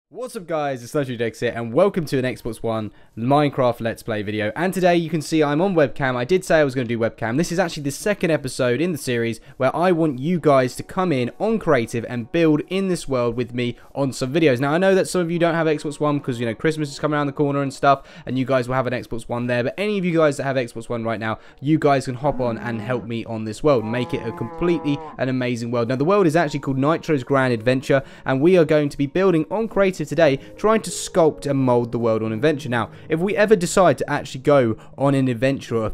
What's up guys, it's NitroLukeDX here and welcome to an Xbox One Minecraft Let's Play video. And today you can see I'm on webcam. I did say I was going to do webcam. This is actually the second episode in the series where I want you guys to come in on creative and build in this world with me on some videos. Now I know that some of you don't have Xbox One because, you know, Christmas is coming around the corner and stuff and you guys will have an Xbox One there. But any of you guys that have Xbox One right now, you guys can hop on and help me on this world. Make it a completely an amazing world. Now the world is actually called Nitro's Grand Adventure and we are going to be building on creative today, trying to sculpt and mold the world on adventure. Now, if we ever decide to actually go on an adventure,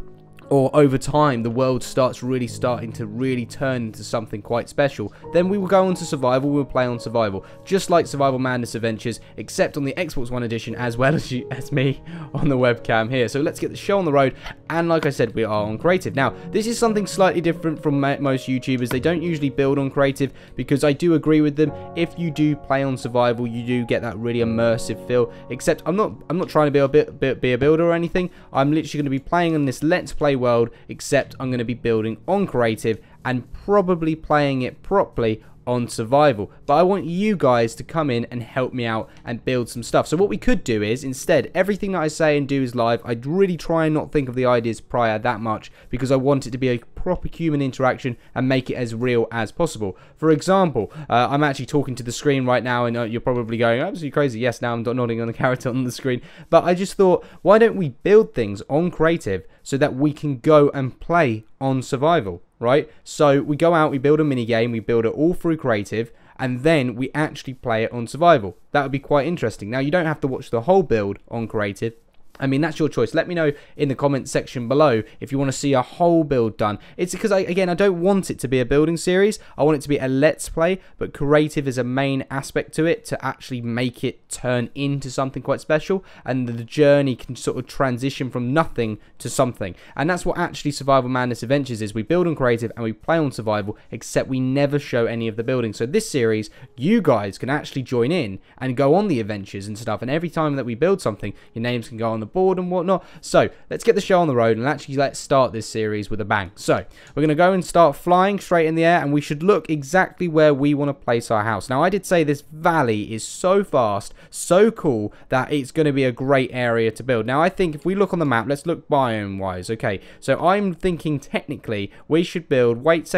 or over time the world starting to really turn into something quite special, then we will go on to survival. We'll play on survival, just like Survival Madness Adventures, except on the Xbox One edition, as well as me on the webcam here. So let's get the show on the road, and like I said, we are on creative. Now, this is something slightly different from most YouTubers. They don't usually build on creative, because I do agree with them. If you do play on survival, you do get that really immersive feel, except I'm not trying to be a builder or anything. I'm literally going to be playing on this Let's Play world, except I'm going to be building on creative and probably playing it properly on survival. But I want you guys to come in and help me out and build some stuff. So what we could do is, instead, everything that I say and do is live. I'd really try and not think of the ideas prior that much, because I want it to be a proper human interaction and make it as real as possible. For example, I'm actually talking to the screen right now, and you're probably going, absolutely crazy. Yes, now I'm nodding on the character on the screen. But I just thought, why don't we build things on creative so that we can go and play on survival, right? So we go out, we build a mini game, we build it all through creative, and then we actually play it on survival. That would be quite interesting. Now, you don't have to watch the whole build on creative. I mean, that's your choice. Let me know in the comment section below if you want to see a whole build done. It's because, again, I don't want it to be a building series. I want it to be a Let's Play, but creative is a main aspect to it to actually make it turn into something quite special, and the journey can sort of transition from nothing to something. And that's what actually Survival Madness Adventures is. We build on creative and we play on survival, except we never show any of the building. So this series, you guys can actually join in and go on the adventures and stuff, and every time that we build something, your names can go on the board and whatnot. So let's get the show on the road and actually let's start this series with a bang. So we're going to go and start flying straight in the air, and we should look exactly where we want to place our house. Now, I did say this valley is so fast, so cool, that it's going to be a great area to build. Now, I think if we look on the map, let's look biome wise. Okay, so I'm thinking technically we should build, wait,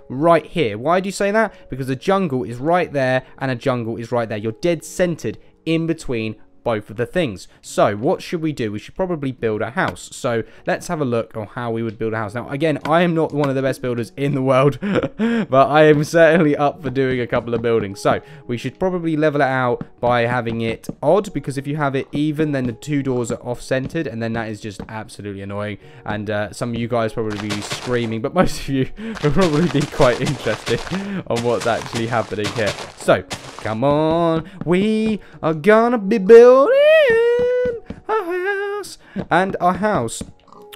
right here. Why do you say that? Because the jungle is right there and a jungle is right there. You're dead centered in between both of the things. So what should we do? We should probably build a house. So let's have a look on how we would build a house. Now, again, I am not one of the best builders in the world, but I am certainly up for doing a couple of buildings. So we should probably level it out by having it odd, because if you have it even, then the two doors are off-centered, and then that is just absolutely annoying. And some of you guys probably be screaming, but most of you will probably be quite interested on what's actually happening here. So come on, we are gonna be building a house. And our house,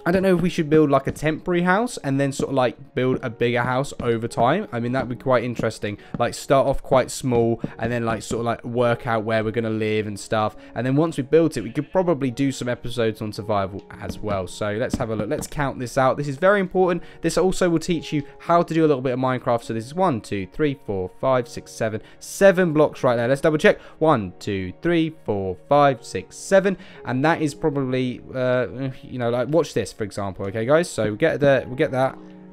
I don't know if we should build like a temporary house and then sort of like build a bigger house over time. I mean, that would be quite interesting. Like start off quite small and then like sort of like work out where we're going to live and stuff. And then once we built it, we could probably do some episodes on survival as well. So let's have a look. Let's count this out. This is very important. This also will teach you how to do a little bit of Minecraft. So this is 1, 2, 3, 4, 5, 6, 7 blocks right now. Let's double check. 1, 2, 3, 4, 5, 6, 7. And that is probably, you know, like watch this. For example, okay guys, so we'll get that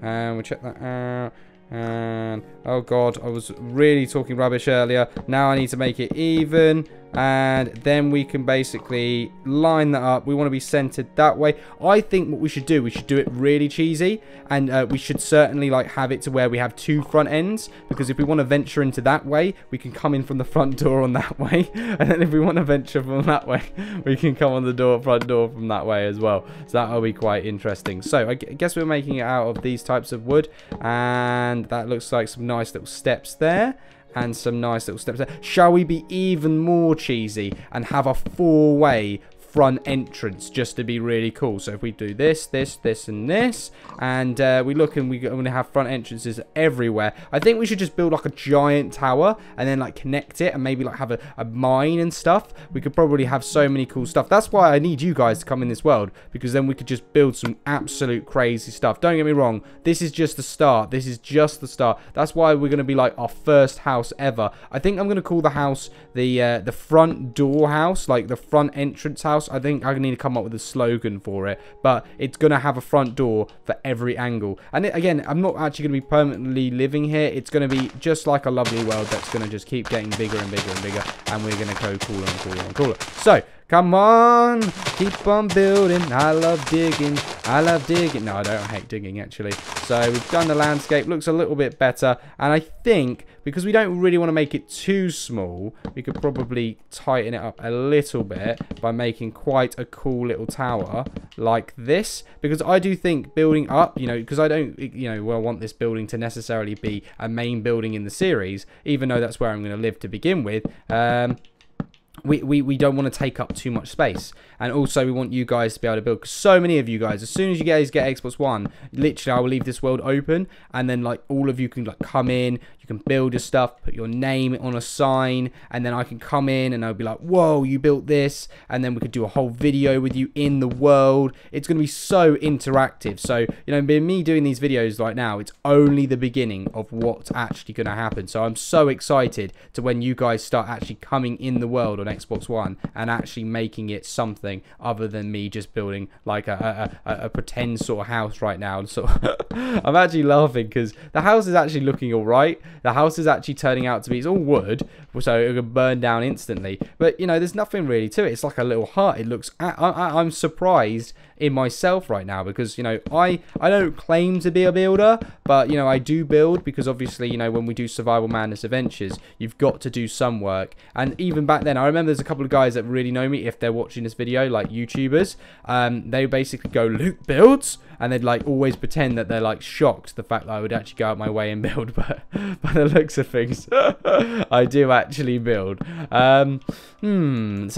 and we'll check that out. And oh god, I was really talking rubbish earlier. Now I need to make it even, and then we can basically line that up. We want to be centered that way. I think what we should do it really cheesy, and we should certainly like have it to where we have two front ends, because if we want to venture into that way, we can come in from the front door on that way, and then if we want to venture from that way, we can come on the front door from that way as well. So that'll be quite interesting. So I guess we're making it out of these types of wood, and that looks like some nice little steps there. And some nice little steps there. Shall we be even more cheesy and have a four-way front entrance just to be really cool. So if we do this, this, and this, and we look and we're going to have front entrances everywhere. I think we should just build like a giant tower and then like connect it and maybe like have a mine and stuff. We could probably have so many cool stuff. That's why I need you guys to come in this world, because then we could just build some absolute crazy stuff. Don't get me wrong, this is just the start. This is just the start. That's why we're going to be like our first house ever. I think I'm going to call the house the front door house, like the front entrance house. I think I need to come up with a slogan for it, but it's going to have a front door for every angle. And again, I'm not actually going to be permanently living here. It's going to be just like a lovely world that's going to just keep getting bigger and bigger and bigger, and we're going to go cooler and cooler and cooler. So come on, keep on building. I love digging. I love digging. No, I don't. I hate digging, actually. So we've done the landscape. Looks a little bit better. And I think, because we don't really want to make it too small, we could probably tighten it up a little bit by making quite a cool little tower like this. Because I do think building up, you know, because I don't, you know, well, want this building to necessarily be a main building in the series, even though that's where I'm going to live to begin with. We don't want to take up too much space, and also we want you guys to be able to build, because so many of you guys, as soon as you guys get Xbox One, literally I will leave this world open, and then like all of you can like come in, you can build your stuff, put your name on a sign, and then I can come in and I'll be like, whoa, you built this, and then we could do a whole video with you in the world. It's going to be so interactive. So, you know, me doing these videos right now, it's only the beginning of what's actually going to happen. So I'm so excited to when you guys start actually coming in the world on Xbox One and actually making it something other than me just building like a pretend sort of house right now. And so I'm actually laughing because the house is actually looking all right. The house is actually turning out to be, it's all wood, so it can burn down instantly. But, you know, there's nothing really to it. It's like a little hut. It looks, I'm surprised in myself right now, because, you know, I don't claim to be a builder, but, you know, I do build, because obviously, you know, when we do Survival Madness Adventures, you've got to do some work. And even back then, I remember there's a couple of guys that really know me, if they're watching this video, like YouTubers, they basically go, Luke builds, and they'd like always pretend that they're like shocked the fact that I would actually go out my way and build, but by the looks of things, I do actually build. So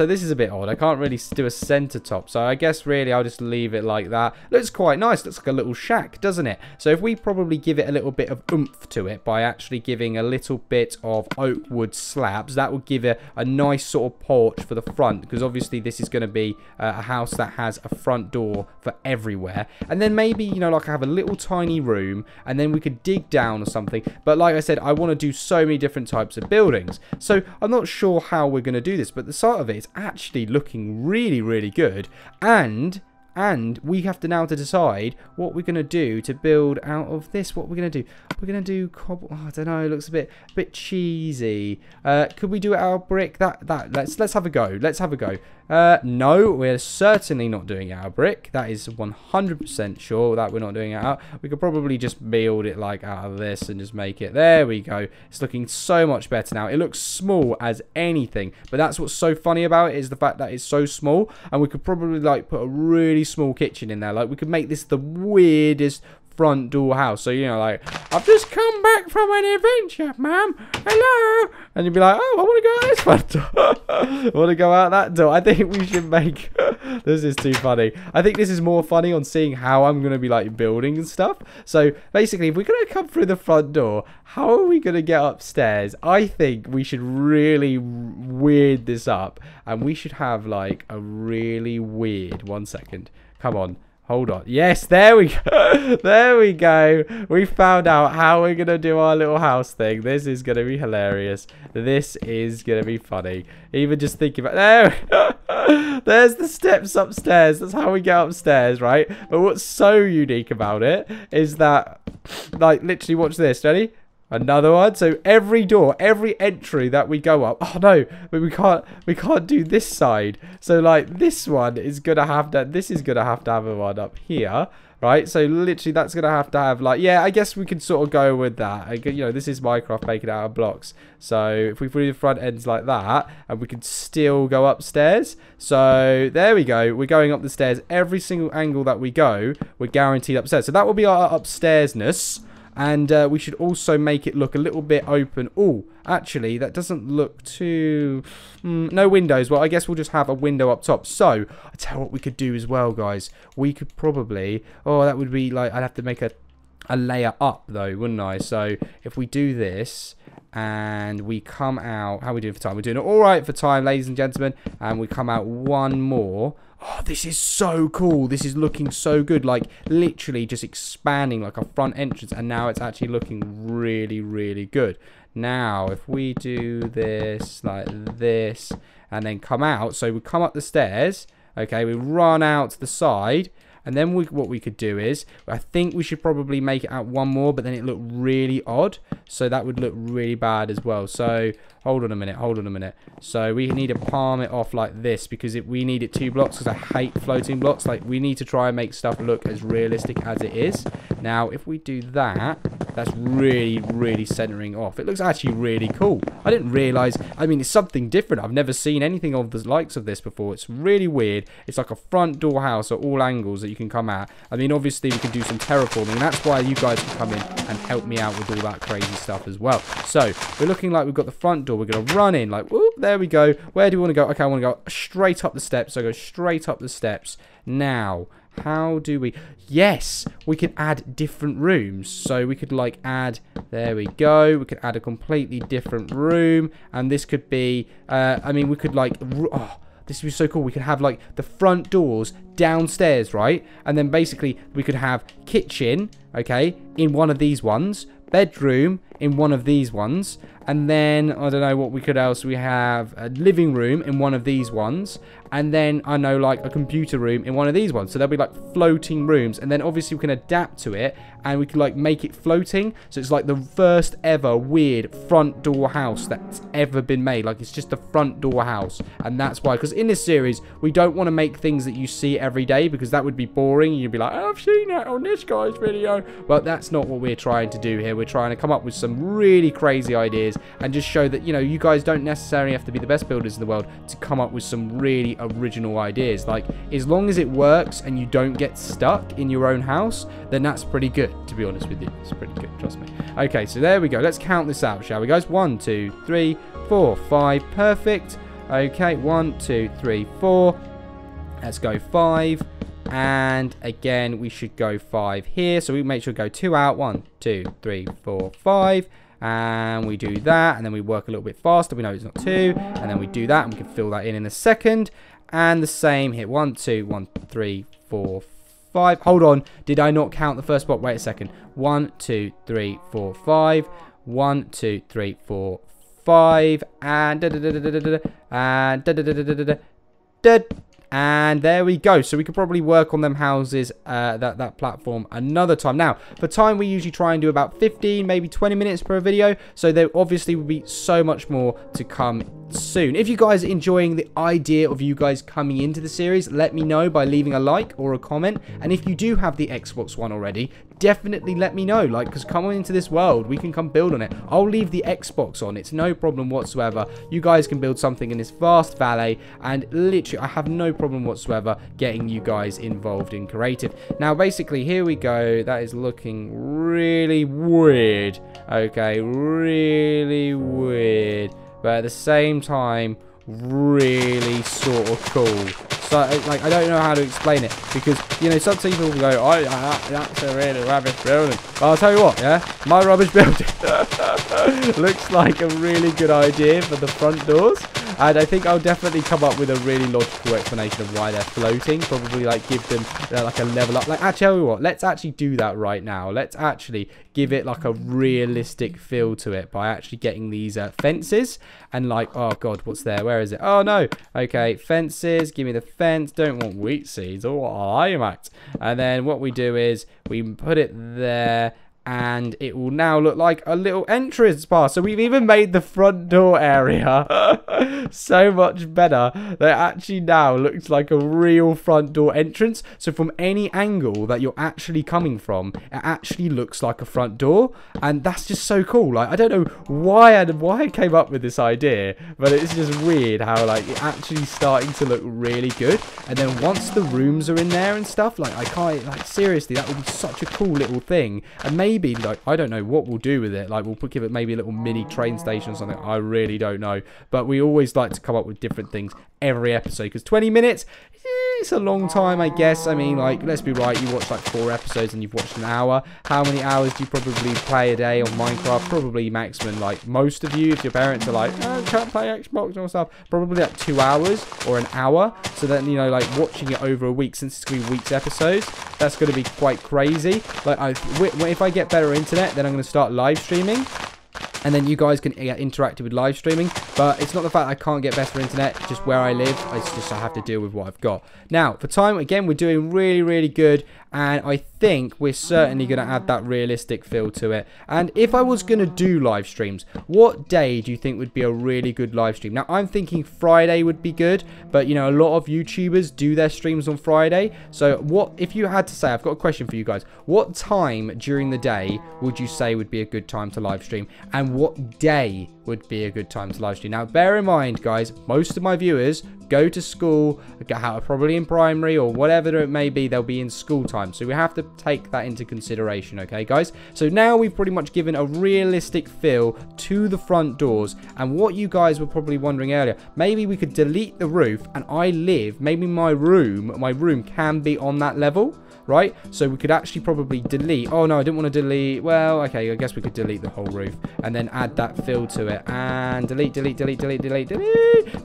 this is a bit odd. I can't really do a center top, so I guess really I'll just leave it like that. Looks quite nice. Looks like a little shack, doesn't it? So if we probably give it a little bit of oomph to it by actually giving a little bit of oak wood slabs, that will give it a nice sort of porch for the front, because obviously this is going to be a house that has a front door for everywhere. And then maybe, you know, like I have a little tiny room, and then we could dig down or something. But like I said, I want to do so many different types of buildings, so I'm not sure how we're going to do this, but the start of it is actually looking really, really good. And we have to now to decide what we're going to do to build out of this. What we're going to do. We're going to do cobble. Oh, I don't know. It looks a bit cheesy. Could we do it out of brick? Let's have a go. Let's have a go. No, we're certainly not doing it out of brick. That is 100% sure that we're not doing it out. We could probably just build it like out of this and just make it. There we go. It's looking so much better now. It looks small as anything, but that's what's so funny about it, is the fact that it's so small, and we could probably like put a really small kitchen in there. Like we could make this the weirdest front door house. So, you know, like, I've just come back from an adventure, ma'am. Hello. And you'd be like, oh, I want to go out this front door. I want to go out that door. I think we should make this is too funny. I think this is more funny on seeing how I'm going to be like building and stuff. So basically, if we're going to come through the front door, how are we going to get upstairs? I think we should really weird this up, and we should have like a really weird, 1 second, come on, hold on. Yes, there we go. There we go. We found out how we're going to do our little house thing. This is going to be hilarious. This is going to be funny. Even just thinking about... There. There's the steps upstairs. That's how we get upstairs, right? But what's so unique about it is that... Like, literally, watch this. Ready? Another one. So every door, every entry that we go up. Oh no, but we can't do this side. So like this one is gonna have to. This is gonna have to have a one up here, right? So literally, that's gonna have to have like. Yeah, I guess we can sort of go with that. You know, this is Minecraft making out of blocks. So if we put the front ends like that, and we can still go upstairs. So there we go. We're going up the stairs. Every single angle that we go, we're guaranteed upstairs. So that will be our upstairsness. And we should also make it look a little bit open. Oh, actually, that doesn't look too... no windows. Well, I guess we'll just have a window up top. So, I tell you what we could do as well, guys. We could probably... Oh, that would be like... I'd have to make a layer up, though, wouldn't I? So, if we do this... and we come out, how are we doing for time? We're doing it all right for time, ladies and gentlemen. And we come out one more. Oh, this is so cool. This is looking so good. Like, literally just expanding like a front entrance. And now it's actually looking really, really good. Now, if we do this like this and then come out. So we come up the stairs. Okay, we run out to the side. And then what we could do is, I think we should probably make it out one more, but then it looked really odd. So that would look really bad as well. So hold on a minute. So we need to palm it off like this because we need it 2 blocks because I hate floating blocks. Like, we need to try and make stuff look as realistic as it is. Now, if we do that, that's really, really centering off. It looks actually really cool. I didn't realize, I mean, it's something different. I've never seen anything of the likes of this before. It's really weird. It's like a front door house at all angles that you can come at. I mean, obviously we can do some terraforming, and that's why you guys can come in and help me out with all that crazy stuff as well. So we're looking like we've got the front door. We're going to run in like, whoop, there we go. Where do we want to go? Okay, I want to go straight up the steps. So go straight up the steps. Now, how do we... Yes, we could add different rooms. So we could like add... There we go. We could add a completely different room. And this could be... I mean, we could like... Oh, this would be so cool. We could have like the front doors downstairs, right? And then basically we could have kitchen, okay, in one of these ones. Bedroom in one of these ones. And then, I don't know what we could else. We have a living room in one of these ones. And then, I know, like a computer room in one of these ones. So there'll be like floating rooms. And then obviously we can adapt to it. And we can like make it floating. So it's like the first ever weird front door house that's ever been made. Like, it's just a front door house. And that's why. Because in this series, we don't want to make things that you see every day. Because that would be boring. You'd be like, oh, I've seen that on this guy's video. But that's not what we're trying to do here. We're trying to come up with some really crazy ideas. And just show that, you know, you guys don't necessarily have to be the best builders in the world to come up with some really original ideas. Like, as long as it works and you don't get stuck in your own house, then that's pretty good, to be honest with you. It's pretty good, trust me. Okay, so there we go. Let's count this out, shall we, guys? 1, 2, 3, 4, 5. Perfect. Okay, 1, 2, 3, 4. Let's go 5. And again, we should go 5 here. So we make sure to go 2 out. 1, 2, 3, 4, 5. And we do that, and then we work a little bit faster. We know it's not 2, and then we do that, and we can fill that in a second. And the same here. 1, 2, 1, 3, 4, 5. Hold on, did I not count the first block? Wait a second. 1, 2, 3, 4, 5. 1, 2, 3, 4, 5. And and there we go. So we could probably work on them houses, that platform another time. Now, for time, we usually try and do about 15, maybe 20 minutes per video. So there obviously will be so much more to come soon. If you guys are enjoying the idea of you guys coming into the series, let me know by leaving a like or a comment. And if you do have the Xbox One already, definitely let me know, like, because coming into this world, we can come build on it. I'll leave the Xbox on. It's no problem whatsoever. You guys can build something in this vast valley, and literally, I have no problem whatsoever getting you guys involved in creative. Now, basically, here we go. That is looking really weird. Okay, really weird. But at the same time, really sort of cool. So, like, I don't know how to explain it, because, you know, some people will go, oh, that's a really rubbish building. But I'll tell you what, yeah, my rubbish building looks like a really good idea for the front doors. And I think I'll definitely come up with a really logical explanation of why they're floating. Probably, like, give them, like, a level up. Like, actually, tell you what, let's actually do that right now. Let's actually give it, like, a realistic feel to it by actually getting these fences. And, like, oh, God, what's there? Where is it? Oh, no. Okay, fences. Give me the fence. Don't want wheat seeds. Oh, I am at. And then what we do is we put it there. And it will now look like a little entrance path. So we've even made the front door area so much better that it actually now looks like a real front door entrance. So from any angle that you're actually coming from, it actually looks like a front door. And that's just so cool. Like, I don't know why I came up with this idea, but it's just weird how, like, it actually starting to look really good. And then once the rooms are in there and stuff, like, I can't, like, seriously, that would be such a cool little thing. And maybe maybe, like, I don't know what we'll do with it. Like, we'll give it maybe a little mini train station or something. I really don't know. But we always like to come up with different things every episode, because 20 minutes, it's a long time, I guess. I mean, like, let's be right, you watch like 4 episodes and you've watched an hour. How many hours do you probably play a day on Minecraft? Probably maximum, like, most of you, if your parents are like, oh, can't play Xbox or stuff, probably like 2 hours or an hour. So then, you know, like, watching it over a week, since it's going to be week's episodes, that's going to be quite crazy. Like, if I get better internet, then I'm going to start live streaming. And then you guys can get interactive with live streaming. But it's not the fact I can't get better internet, just where I live. It's just I have to deal with what I've got. Now, for time, again, we're doing really, really good. And I think we're certainly going to add that realistic feel to it. And if I was going to do live streams, what day do you think would be a really good live stream? Now, I'm thinking Friday would be good. But, you know, a lot of YouTubers do their streams on Friday. So what, if you had to say, I've got a question for you guys. What time during the day would you say would be a good time to live stream? And what day would be a good time to live stream? Now, bear in mind, guys, most of my viewers go to school, probably in primary or whatever it may be, they'll be in school time. So we have to take that into consideration, okay, guys? So now we've pretty much given a realistic feel to the front doors. And what you guys were probably wondering earlier, maybe we could delete the roof and maybe my room can be on that level. Right, so we could actually probably delete. Oh no, I didn't want to delete. Well, okay, I guess we could delete the whole roof and then add that fill to it and delete.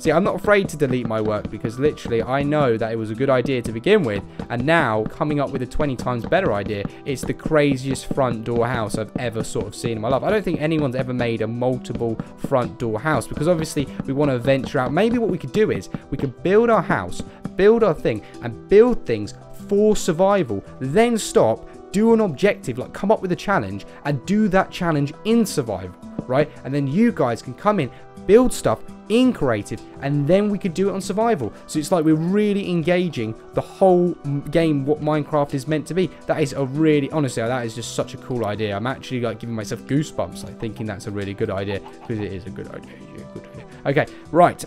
See, I'm not afraid to delete my work, because literally I know that it was a good idea to begin with, and now coming up with a 20 times better idea. It's the craziest front door house I've ever sort of seen in my life. I don't think anyone's ever made a multiple front door house, because obviously we want to venture out. Maybe what we could do is we could build our house, build our thing, and build things for survival, then stop, do an objective, like come up with a challenge and do that challenge in survival, right? And then you guys can come in, build stuff in creative, and then we could do it on survival. So it's like we're really engaging the whole game, what Minecraft is meant to be. That is a really, honestly, that is just such a cool idea. I'm actually like giving myself goosebumps, like thinking that's a really good idea, because it is a good idea. Yeah, good idea. Okay, right.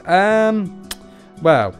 Well,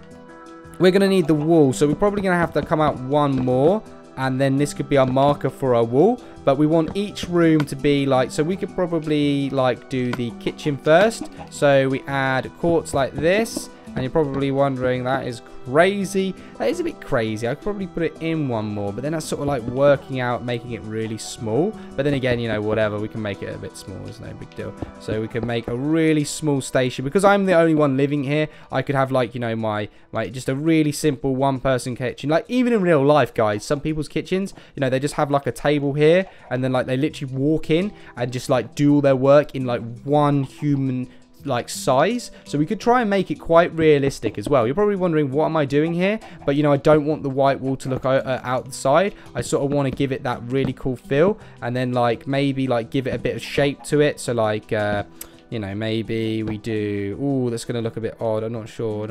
we're going to need the wall, so we're probably going to have to come out one more, and then this could be our marker for our wall. But we want each room to be like, so we could probably like do the kitchen first. So we add quartz like this, and you're probably wondering, that is crazy. That is a bit crazy. I could probably put it in one more, but then that's sort of like working out, making it really small. But then again, you know, whatever, we can make it a bit small, it's no big deal. So we can make a really small station. Because I'm the only one living here, I could have like, you know, my just a really simple one-person kitchen. Like even in real life, guys, some people's kitchens, you know, they just have like a table here, and then like they literally walk in and just like do all their work in like one human like size. So we could try and make it quite realistic as well. You're probably wondering, what am I doing here? But you know, I don't want the white wall to look out the side. I sort of want to give it that really cool feel, and then like maybe like give it a bit of shape to it. So like you know, maybe we do, oh, that's gonna look a bit odd. I'm not sure.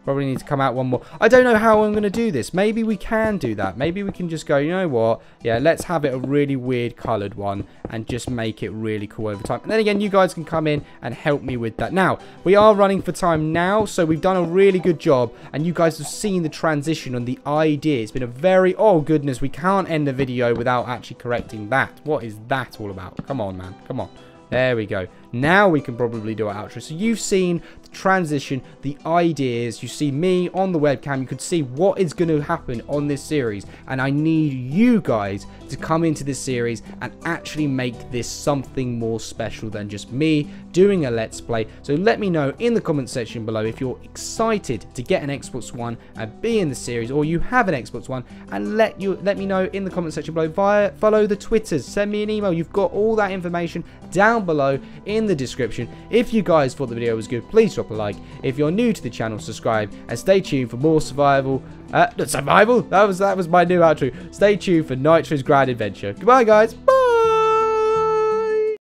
Probably need to come out one more. I don't know how I'm going to do this. Maybe we can do that. Maybe we can just go, you know what? Yeah, let's have it a really weird coloured one and just make it really cool over time. And then again, you guys can come in and help me with that. Now, we are running for time now, so we've done a really good job. And you guys have seen the transition on the idea. It's been a very, oh goodness, we can't end the video without actually correcting that. What is that all about? Come on, man. Come on. There we go. Now we can probably do our outro. So you've seen the transition, the ideas. You see me on the webcam. You could see what is going to happen on this series. And I need you guys to come into this series and actually make this something more special than just me doing a Let's Play. So let me know in the comment section below if you're excited to get an Xbox One and be in the series, or you have an Xbox One, and let me know in the comment section below. Follow the Twitters. Send me an email. You've got all that information down below in the description. If you guys thought the video was good, please drop a like. If you're new to the channel, subscribe, and stay tuned for more survival. That was my new outro. Stay tuned for Nitro's Grand Adventure. Goodbye, guys. Bye.